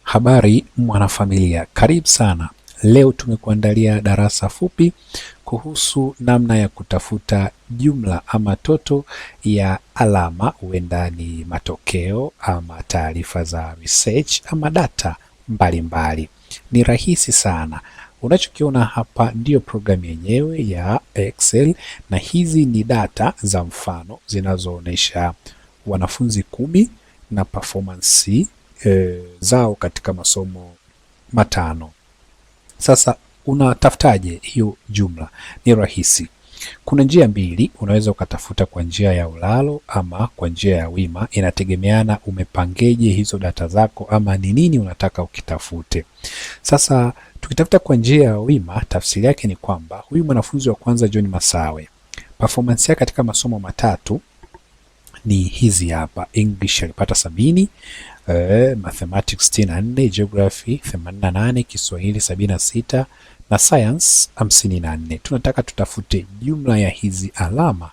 Habari mwanafamilia, karibu sana. Leo tumekuandalia darasa fupi kuhusu namna ya kutafuta jumla ama toto ya alama, huenda ni matokeo ama taarifa za research ama data mbalimbali. Ni rahisi sana. Unachokiona hapa ndiyo programu yenyewe ya Excel, na hizi ni data za mfano zinazoonyesha wanafunzi 10 na performance zao katika masomo matano. Sasa unatafutaje hiyo jumla? Ni rahisi. Kuna njia mbili, unaweza ukatafuta kwa njia ya ulalo ama kwa njia ya wima. Inategemeana umepangeje hizo data zako ama ni nini unataka ukitafute. Sasa tukitafuta kwa njia ya wima, tafsiri yake ni kwamba huyu mwanafunzi wa kwanza John Masawe, performance yake katika masomo matatu ni hizi hapa. English alipata 70, mathematics 64, geography 88, Kiswahili 76 na science 54. Tunataka tutafute jumla ya hizi alama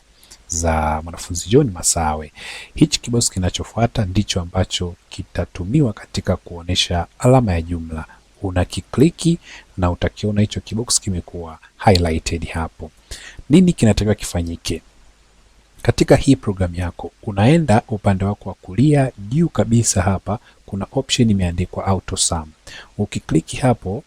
za mwanafunzi John Masawe. Hichi kiboksi kinachofuata ndicho ambacho kitatumiwa katika kuonesha alama ya jumla. Unakikliki na utakiona hicho kiboksi kimekuwa highlighted hapo. Nini kinatakiwa kifanyike? Katika hii programu yako unaenda upande wako wa kulia juu kabisa, hapa kuna option imeandikwa auto sum. Ukikliki hapo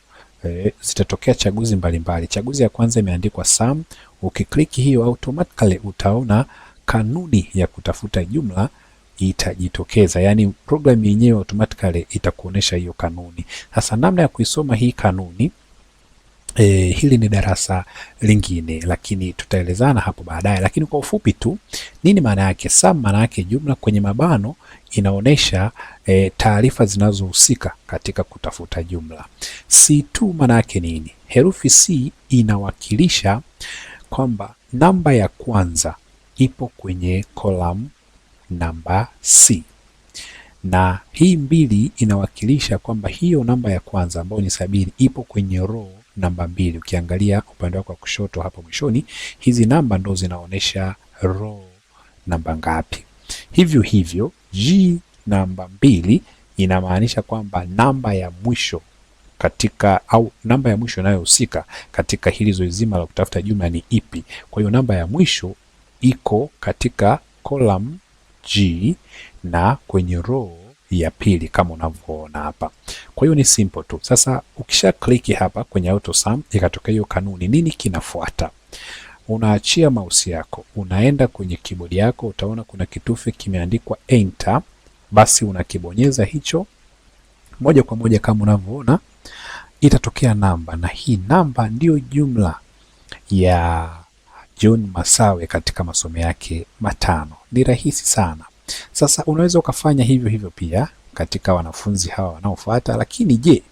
zitatokea chaguzi mbalimbali. Chaguzi ya kwanza imeandikwa sum. Ukikliki hiyo, automatically utaona kanuni ya kutafuta jumla itajitokeza, yani programu yenyewe automatically itakuonesha hiyo kanuni. Sasa namna ya kuisoma hii kanuni, hili ni darasa lingine, lakini tutaelezana hapo baadaye. Lakini kwa ufupi tu, nini maana yake? Sum maana yake jumla, kwenye mabano inaonesha taarifa zinazohusika katika kutafuta jumla. C2 maana yake nini? Herufi C inawakilisha kwamba namba ya kwanza ipo kwenye column namba C, na hii 2 inawakilisha kwamba hiyo namba ya kwanza ambayo ni 70 ipo kwenye row namba 2. Ukiangalia upande wako wa kushoto hapo mwishoni, hizi namba ndo zinaonesha row namba ngapi. Hivyo hivyo G namba 2 inamaanisha kwamba namba ya mwisho katika, au namba ya mwisho inayohusika katika hili zoezi zima la kutafuta jumla ni ipi. Kwa hiyo namba ya mwisho iko katika column G na kwenye row ya pili kama unavyoona hapa. Kwa hiyo ni simple tu. Sasa ukisha kliki hapa kwenye auto sum ikatokea hiyo kanuni, nini kinafuata? Unaachia mouse yako, unaenda kwenye keyboard yako, utaona kuna kitufe kimeandikwa enter. Basi unakibonyeza hicho, moja kwa moja kama unavyoona itatokea namba, na hii namba ndiyo jumla ya John Masawe katika masomo yake matano. Ni rahisi sana. Sasa unaweza ukafanya hivyo hivyo pia katika wanafunzi hawa wanaofuata. Lakini je,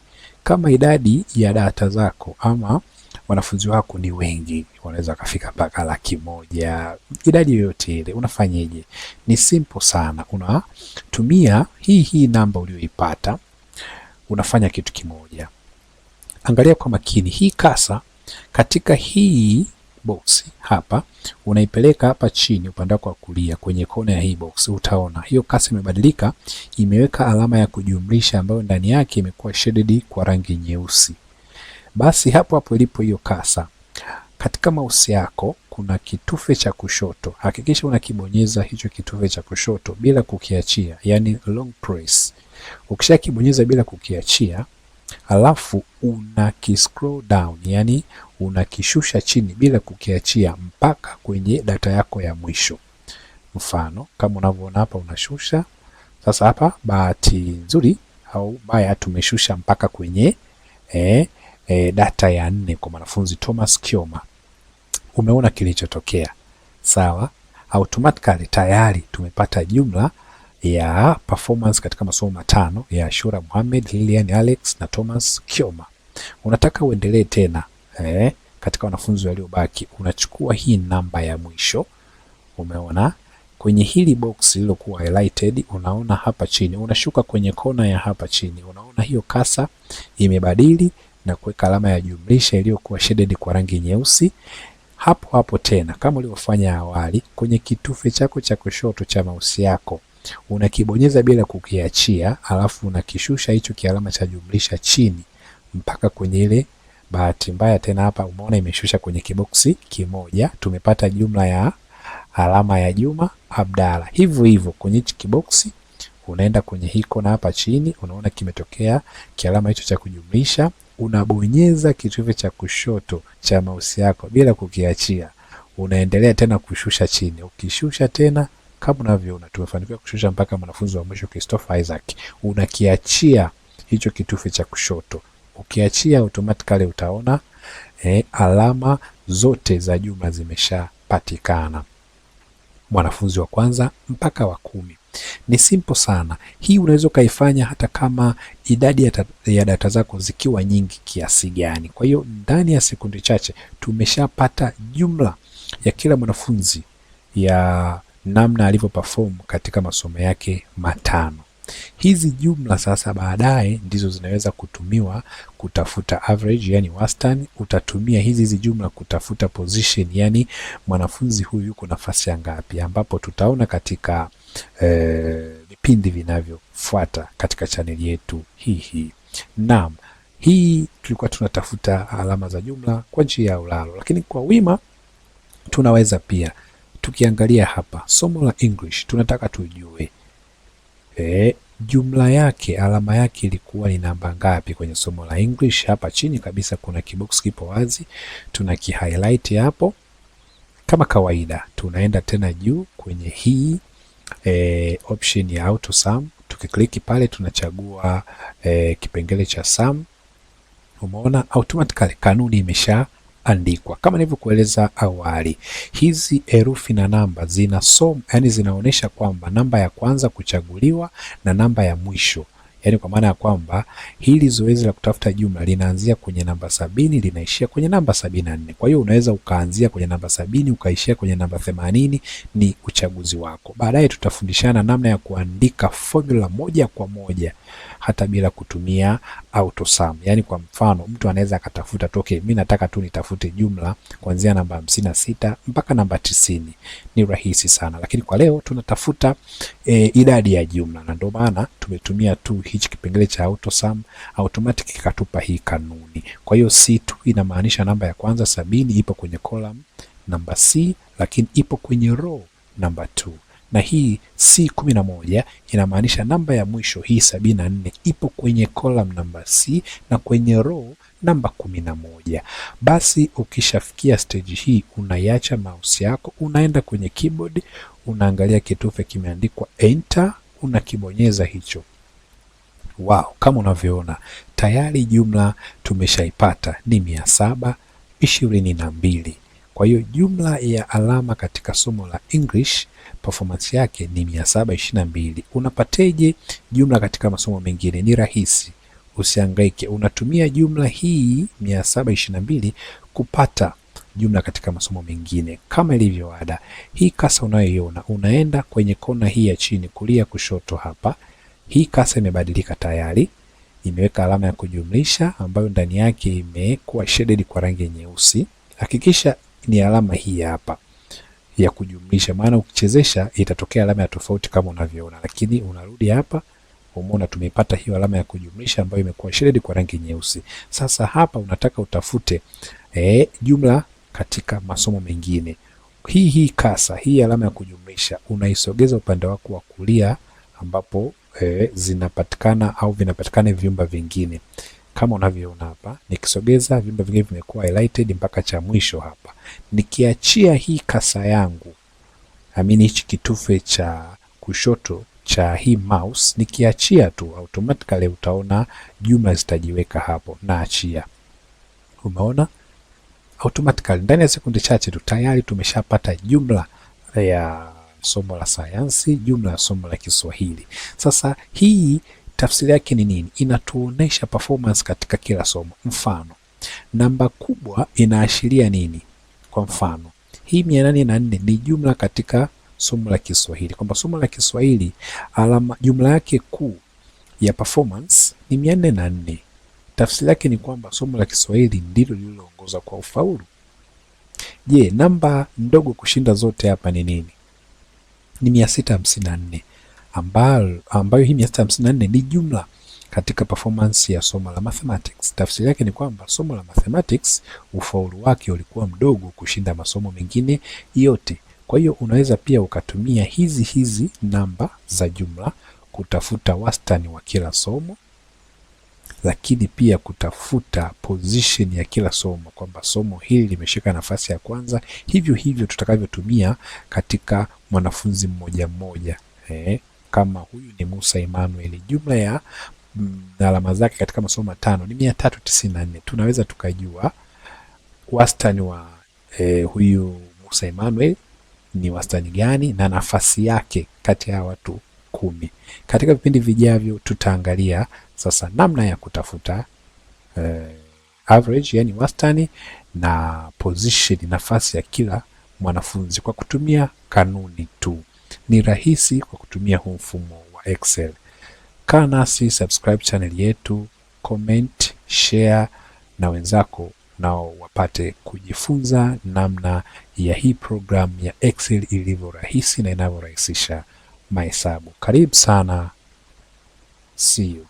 kama idadi ya data zako ama wanafunzi wako ni wengi, wanaweza kufika mpaka 100,000, idadi yoyote ile, unafanyeje? Ni simple sana. Unatumia hii namba uliyoipata, unafanya kitu kimoja. Angalia kwa makini hii kasa katika hii box hapa, unaipeleka hapa chini upande wako wa kulia kwenye kona ya hii box. Utaona hiyo kasa imebadilika, imeweka alama ya kujumlisha ambayo ndani yake imekuwa shaded kwa rangi nyeusi. Basi hapo hapo ilipo hiyo kasa, katika mouse yako kuna kitufe cha kushoto. Hakikisha unakibonyeza hicho kitufe cha kushoto bila kukiachia, yani long press. Ukishakibonyeza bila kukiachia, alafu unakiscroll down, yani unakishusha chini bila kukiachia mpaka kwenye data yako ya mwisho. Mfano kama unavyoona hapa, unashusha. Sasa hapa bahati nzuri au baya tumeshusha mpaka kwenye data ya 4 kwa mwanafunzi Thomas Kioma. Umeona kilichotokea? Sawa, automatically tayari tumepata jumla ya performance katika masomo matano ya Shura Mohamed, Lilian Alex na Thomas Kioma. Unataka uendelee tena katika wanafunzi waliobaki, unachukua hii namba ya mwisho. Umeona kwenye hili box lililokuwa highlighted, unaona hapa chini, unashuka kwenye kona ya hapa chini, unaona hiyo kasa imebadili na kuweka alama ya jumlisha iliyokuwa shaded kwa rangi nyeusi. Hapo hapo tena kama ulivyofanya awali, kwenye kitufe chako cha kushoto cha mouse yako unakibonyeza bila kukiachia, alafu unakishusha hicho kialama cha jumlisha chini mpaka kwenye ile. Bahati mbaya tena hapa umeona imeshusha kwenye kiboksi kimoja, tumepata jumla ya alama ya Juma Abdalla. Hivyo hivyo kwenye hichi kiboksi unaenda kwenye hii kona hapa chini, unaona kimetokea kialama hicho cha kujumlisha, unabonyeza kitufe cha kushoto cha mouse yako bila kukiachia, unaendelea tena kushusha chini. Ukishusha tena kama unavyoona tumefanikiwa kushusha mpaka mwanafunzi wa mwisho Christopher Isaac. Unakiachia hicho kitufe cha kushoto, ukiachia automatically utaona alama zote za jumla zimeshapatikana, mwanafunzi wa kwanza mpaka wa 10. Ni simple sana. Hii unaweza ukaifanya hata kama idadi ya data zako zikiwa nyingi kiasi gani. Kwa hiyo ndani ya sekunde chache tumeshapata jumla ya kila mwanafunzi ya namna alivyo perform katika masomo yake matano. Hizi jumla sasa baadaye ndizo zinaweza kutumiwa kutafuta average, yani wastani. Utatumia hizi jumla kutafuta position, yani mwanafunzi huyu yuko nafasi ya ngapi, ambapo tutaona katika vipindi vinavyofuata katika chaneli yetu hii. Naam, hii tulikuwa tunatafuta alama za jumla kwa njia ya ulalo, lakini kwa wima tunaweza pia. Tukiangalia hapa somo la English, tunataka tujue jumla yake, alama yake ilikuwa ni namba ngapi kwenye somo la English. Hapa chini kabisa kuna kibox kipo wazi, tuna highlight hapo. Kama kawaida tunaenda tena juu kwenye hii option ya auto sum. Tukikliki pale tunachagua kipengele cha sum. Umeona automatically kanuni imeshaandikwa. Kama nilivyokueleza awali, hizi herufi na namba zinasoma, yani zinaonyesha kwamba namba ya kwanza kuchaguliwa na namba ya mwisho, yani kwa maana ya kwamba hili zoezi la kutafuta jumla linaanzia kwenye namba 70 linaishia kwenye namba 74. Kwa hiyo unaweza ukaanzia kwenye namba 70 ukaishia kwenye namba 80, ni uchaguzi wako. Baadaye tutafundishana namna ya kuandika formula moja kwa moja hata bila kutumia auto sum. Yani kwa mfano mtu anaweza akatafuta toke, mimi nataka tu nitafute jumla kuanzia namba 56 mpaka namba 90. Ni rahisi sana, lakini kwa leo tunatafuta idadi ya jumla, na ndio maana tumetumia tu hichi kipengele cha auto sum. Automatic ikatupa hii kanuni. Kwa hiyo C2 inamaanisha namba ya kwanza 70 ipo kwenye column namba C, lakini ipo kwenye row namba 2. Na hii C11 inamaanisha namba ya mwisho hii 74 ipo kwenye column namba C na kwenye row namba 11. Basi ukishafikia stage hii unaiacha mouse yako, unaenda kwenye keyboard, unaangalia kitufe kimeandikwa enter, unakibonyeza hicho. Wow, kama unavyoona tayari jumla tumeshaipata ni 722. Kwa hiyo jumla ya alama katika somo la English performance yake ni 722. Unapateje jumla katika masomo mengine? Ni rahisi, usihangaike. Unatumia jumla hii 722 kupata jumla katika masomo mengine kama ilivyo ada. Hii kasa unayoiona, unaenda kwenye kona hii ya chini kulia kushoto hapa. Hii kasa imebadilika tayari, imeweka alama ya kujumlisha ambayo ndani yake imekuwa shaded kwa rangi nyeusi. Hakikisha ni alama hii hapa ya kujumlisha, maana ukichezesha itatokea alama ya tofauti kama unavyoona, lakini unarudi hapa, umeona tumeipata hiyo alama ya kujumlisha ambayo imekuwa shaded kwa rangi nyeusi. Sasa hapa unataka utafute jumla katika masomo mengine. Hii kasa, hii alama ya kujumlisha unaisogeza upande wako wa kulia ambapo zinapatikana au vinapatikana vyumba vingine. Kama unavyoona hapa, nikisogeza vyumba vingine vimekuwa highlighted mpaka cha mwisho hapa. Nikiachia hii kasa yangu, hichi kitufe cha kushoto cha hii mouse, nikiachia tu automatically utaona jumla zitajiweka hapo. Naachia, umeona automatically ndani ya sekunde chache tu tayari tumeshapata jumla ya somo la sayansi, jumla ya somo la Kiswahili. Sasa hii tafsiri yake ni nini? Inatuonesha performance katika kila somo. Mfano, namba kubwa inaashiria nini? Kwa mfano, hii 804 ni jumla katika somo la Kiswahili, kwamba somo la Kiswahili alama jumla yake kuu ya performance ni 404. Tafsiri yake ni kwamba somo la Kiswahili ndilo lililoongoza kwa ufaulu. Je, namba ndogo kushinda zote hapa ni nini? Ni 654. ambayo hii 654 ni jumla katika performance ya somo la mathematics. Tafsiri yake ni kwamba somo la mathematics ufaulu wake ulikuwa mdogo kushinda masomo mengine yote. Kwa hiyo unaweza pia ukatumia hizi namba za jumla kutafuta wastani wa kila somo, lakini pia kutafuta position ya kila somo, kwamba somo hili limeshika nafasi ya kwanza. Hivyo tutakavyotumia katika mwanafunzi mmoja mmoja. Kama huyu ni Musa Emmanuel, jumla ya alama zake katika masomo 5 ni 394. Tunaweza tukajua wastani wa huyu Musa Emmanuel ni wastani gani na nafasi yake kati ya watu 10. Katika vipindi vijavyo tutaangalia sasa namna ya kutafuta average, yani wastani, na position, nafasi ya kila mwanafunzi kwa kutumia kanuni tu. Ni rahisi kwa kutumia huu mfumo wa Excel. Kaa nasi, subscribe channel yetu, comment, share na wenzako nao wapate kujifunza namna ya hii program ya Excel ilivyo rahisi na inavyorahisisha mahesabu. Karibu sana. See you.